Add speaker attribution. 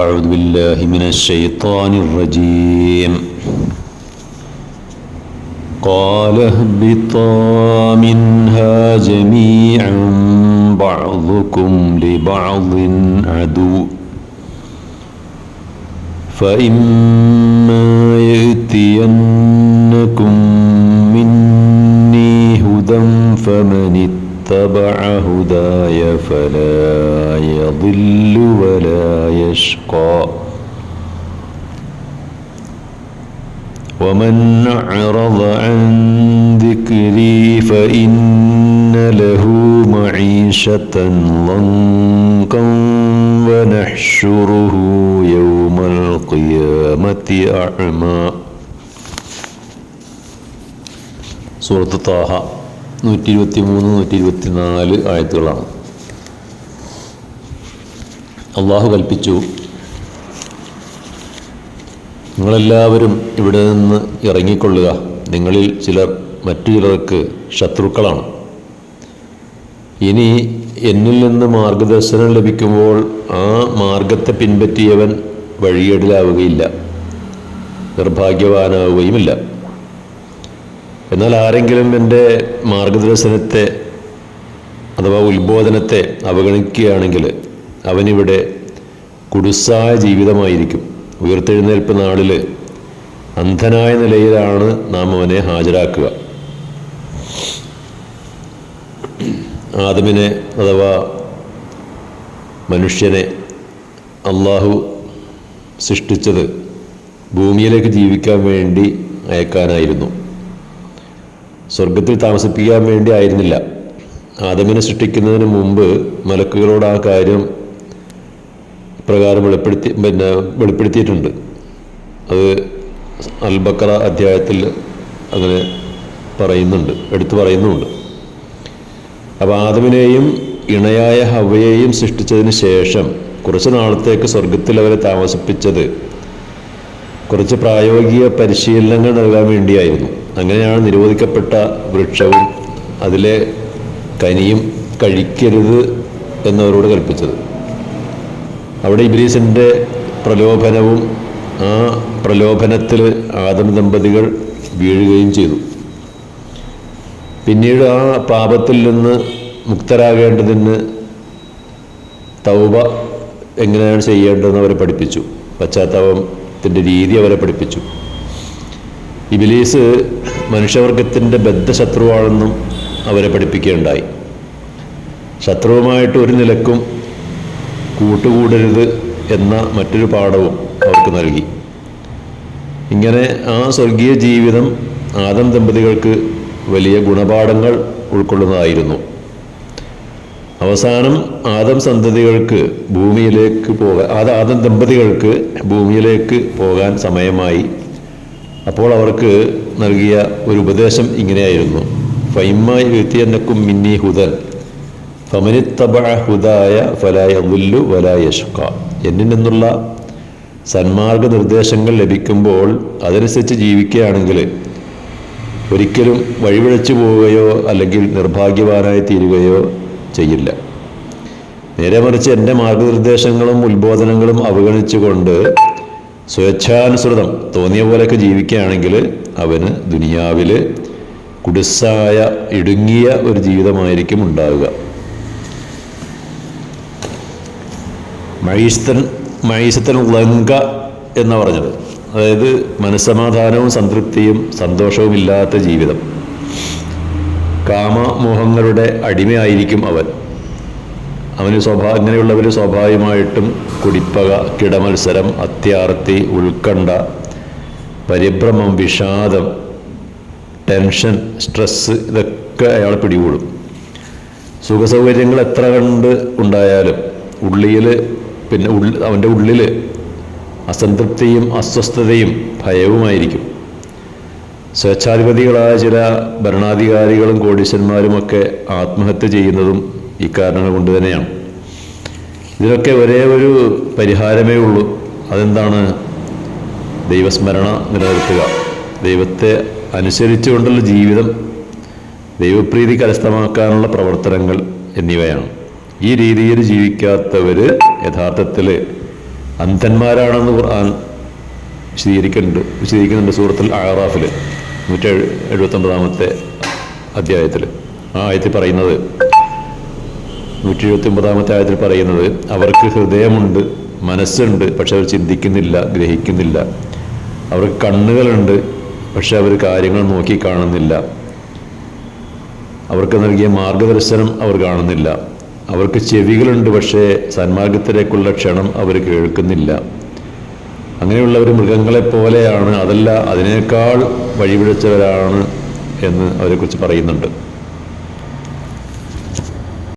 Speaker 1: أعوذ بالله من الشيطان الرجيم. قال اهبطا منها جميعا بعضكم لبعض عدو فإما يأتينكم مني هدى فمن اتبع هداي فلا يضل ولا يشقى ومن أعرض عن ذكري فإن له معيشة ضنكا ونحشره يوم القيامة أعمى. സൂറത്ത് താഹ 123-124 ആയത്തുകളാണ്. അള്ളാഹു കൽപ്പിച്ചു, നിങ്ങളെല്ലാവരും ഇവിടെ നിന്ന് ഇറങ്ങിക്കൊള്ളുക. നിങ്ങളിൽ ചിലർ മറ്റു ചിലർക്ക് ശത്രുക്കളാണ്. ഇനി എന്നിൽ നിന്ന് മാർഗദർശനം ലഭിക്കുമ്പോൾ ആ മാർഗത്തെ പിൻപറ്റിയവൻ വഴിയേടിലാവുകയില്ല, നിർഭാഗ്യവാനാവുകയുമില്ല. എന്നാൽ ആരെങ്കിലും എൻ്റെ മാർഗദർശനത്തെ അഥവാ ഉത്ബോധനത്തെ അവഗണിക്കുകയാണെങ്കിൽ അവനിവിടെ കുടുസായ ജീവിതമായിരിക്കും. ഉയർത്തെഴുന്നേൽപ്പ് നാളിൽ അന്ധനായ നിലയിലാണ് നാം അവനെ ഹാജരാക്കുക. ആദമിനെ അഥവാ മനുഷ്യനെ അള്ളാഹു സൃഷ്ടിച്ചത് ഭൂമിയിലേക്ക് ജീവിക്കാൻ വേണ്ടി അയക്കാനായിരുന്നു, സ്വർഗത്തിൽ താമസിപ്പിക്കാൻ വേണ്ടി ആയിരുന്നില്ല. ആദമിനെ സൃഷ്ടിക്കുന്നതിന് മുമ്പ് മലക്കുകളോട് ആ കാര്യം പ്രകാരം വെളിപ്പെടുത്തിയിട്ടുണ്ട്. അത് അൽ-ബഖറ അധ്യായത്തിൽ അങ്ങനെ പറയുന്നുണ്ട്, എടുത്തു പറയുന്നുമുണ്ട്. അപ്പോൾ ആദമിനെയും ഇണയായ ഹവ്വയെയും സൃഷ്ടിച്ചതിന് ശേഷം കുറച്ച് നാളത്തേക്ക് സ്വർഗത്തിൽ അവരെ താമസിപ്പിച്ചത് കുറച്ച് പ്രായോഗിക പരിശീലനങ്ങൾ നൽകാൻ വേണ്ടിയായിരുന്നു. അങ്ങനെയാണ് നിരോധിക്കപ്പെട്ട വൃക്ഷവും അതിലെ കനിയും കഴിക്കരുത് എന്നവരോട് കൽപ്പിച്ചത്. അവിടെ ഇബ്ലീസിൻ്റെ പ്രലോഭനവും ആ പ്രലോഭനത്തിൽ ആദം ദമ്പതികൾ വീഴുകയും ചെയ്തു. പിന്നീട് ആ പാപത്തിൽ നിന്ന് മുക്തരാകേണ്ടതിന് തൗബ എങ്ങനെയാണ് ചെയ്യേണ്ടതെന്ന് അവരെ പഠിപ്പിച്ചു. പശ്ചാത്താപത്തിൻ്റെ രീതി അവരെ പഠിപ്പിച്ചു. ഇബ്ലീസ് മനുഷ്യവർഗത്തിൻ്റെ ബദ്ധശത്രുവാണെന്നും അവരെ പഠിപ്പിക്കുകയുണ്ടായി. ശത്രുവുമായിട്ട് ഒരു നിലക്കും കൂട്ടുകൂടരുത് എന്ന മറ്റൊരു പാഠവും അവർക്ക് നൽകി. ഇങ്ങനെ ആ സ്വർഗീയ ജീവിതം ആദം ദമ്പതികൾക്ക് വലിയ ഗുണപാഠങ്ങൾ ഉൾക്കൊള്ളുന്നതായിരുന്നു. അവസാനം ആദം സന്തതികൾക്ക് ആദം ദമ്പതികൾക്ക് ഭൂമിയിലേക്ക് പോകാൻ സമയമായി. അപ്പോൾ അവർക്ക് നൽകിയ ഒരു ഉപദേശം ഇങ്ങനെയായിരുന്നു: ഫഇമ്മ യഅതിയന്നകും മിന്നി ഹുദൻ ഫമനിത്തബഅ ഹുദായ ഫലാ യളില്ലു വലാ യശ്ഖ. എന്നിൽ നിന്നുള്ള സന്മാർഗ നിർദ്ദേശങ്ങൾ ലഭിക്കുമ്പോൾ അതനുസരിച്ച് ജീവിക്കുകയാണെങ്കിൽ ഒരിക്കലും വഴിപിഴച്ചു പോവുകയോ അല്ലെങ്കിൽ നിർഭാഗ്യവാനായി തീരുകയോ ചെയ്യില്ല. നേരെ മറിച്ച് എൻ്റെ മാർഗനിർദ്ദേശങ്ങളും ഉത്ബോധനങ്ങളും അവഗണിച്ചുകൊണ്ട് സ്വേച്ഛാനുസൃതം തോന്നിയ പോലെയൊക്കെ ജീവിക്കുകയാണെങ്കിൽ അവന് ദുനിയാവിൽ കുടുസായ ഇടുങ്ങിയ ഒരു ജീവിതമായിരിക്കും ഉണ്ടാവുക. മഴീസത്തൻ ലങ്ക എന്ന് പറഞ്ഞത്, അതായത് മനസ്സമാധാനവും സംതൃപ്തിയും സന്തോഷവും ഇല്ലാത്ത ജീവിതം. കാമമോഹങ്ങളുടെ അടിമയായിരിക്കും അവൻ. അങ്ങനെയുള്ളവർ സ്വാഭാവികമായിട്ടും കുടിപ്പക, കിടമത്സരം, അത്യാർത്തി, ഉത്കണ്ഠ, പരിഭ്രമം, വിഷാദം, ടെൻഷൻ, സ്ട്രെസ് ഇതൊക്കെ അയാളെ പിടികൂടും. സുഖസൗകര്യങ്ങൾ എത്ര കണ്ട് ഉണ്ടായാലും അവൻ്റെ ഉള്ളിൽ അസംതൃപ്തിയും അസ്വസ്ഥതയും ഭയവുമായിരിക്കും. സ്വേച്ഛാധിപതികളായ ചില ഭരണാധികാരികളും കോടീശ്വരന്മാരുമൊക്കെ ആത്മഹത്യ ചെയ്യുന്നതും ഈ കാരണങ്ങൾ കൊണ്ട് തന്നെയാണ്. ഇതിനൊക്കെ ഒരേ ഒരു പരിഹാരമേ ഉള്ളൂ. അതെന്താണ്? ദൈവസ്മരണ നിലനിർത്തുക, ദൈവത്തെ അനുസരിച്ചുകൊണ്ടുള്ള ജീവിതം, ദൈവപ്രീതി കരസ്ഥമാക്കാനുള്ള പ്രവർത്തനങ്ങൾ എന്നിവയാണ്. ഈ രീതിയിൽ ജീവിക്കാത്തവർ യഥാർത്ഥത്തിൽ അന്ധന്മാരാണെന്ന് ഖുർആൻ വിശദീകരിക്കുന്നുണ്ട് സൂറത്തുൽ അഅറാഫിൽ 179 അധ്യായത്തിൽ. ആ ആയത്തിൽ പറയുന്നത് 179 ആയത്തിൽ പറയുന്നത് അവർക്ക് ഹൃദയമുണ്ട്, മനസ്സുണ്ട്, പക്ഷെ അവർ ചിന്തിക്കുന്നില്ല, ഗ്രഹിക്കുന്നില്ല. അവർക്ക് കണ്ണുകളുണ്ട്, പക്ഷെ അവർ കാര്യങ്ങൾ നോക്കി കാണുന്നില്ല. അവർക്ക് നൽകിയ മാർഗദർശനം അവർ കാണുന്നില്ല. അവർക്ക് ചെവികളുണ്ട്, പക്ഷേ സന്മാർഗത്തിലേക്കുള്ള ക്ഷണം അവർ കേൾക്കുന്നില്ല. അങ്ങനെയുള്ളവർ മൃഗങ്ങളെപ്പോലെയാണ്, അതല്ല അതിനേക്കാൾ വഴിപിഴച്ചവരാണ് എന്ന് അവരെക്കുറിച്ച് പറയുന്നുണ്ട്.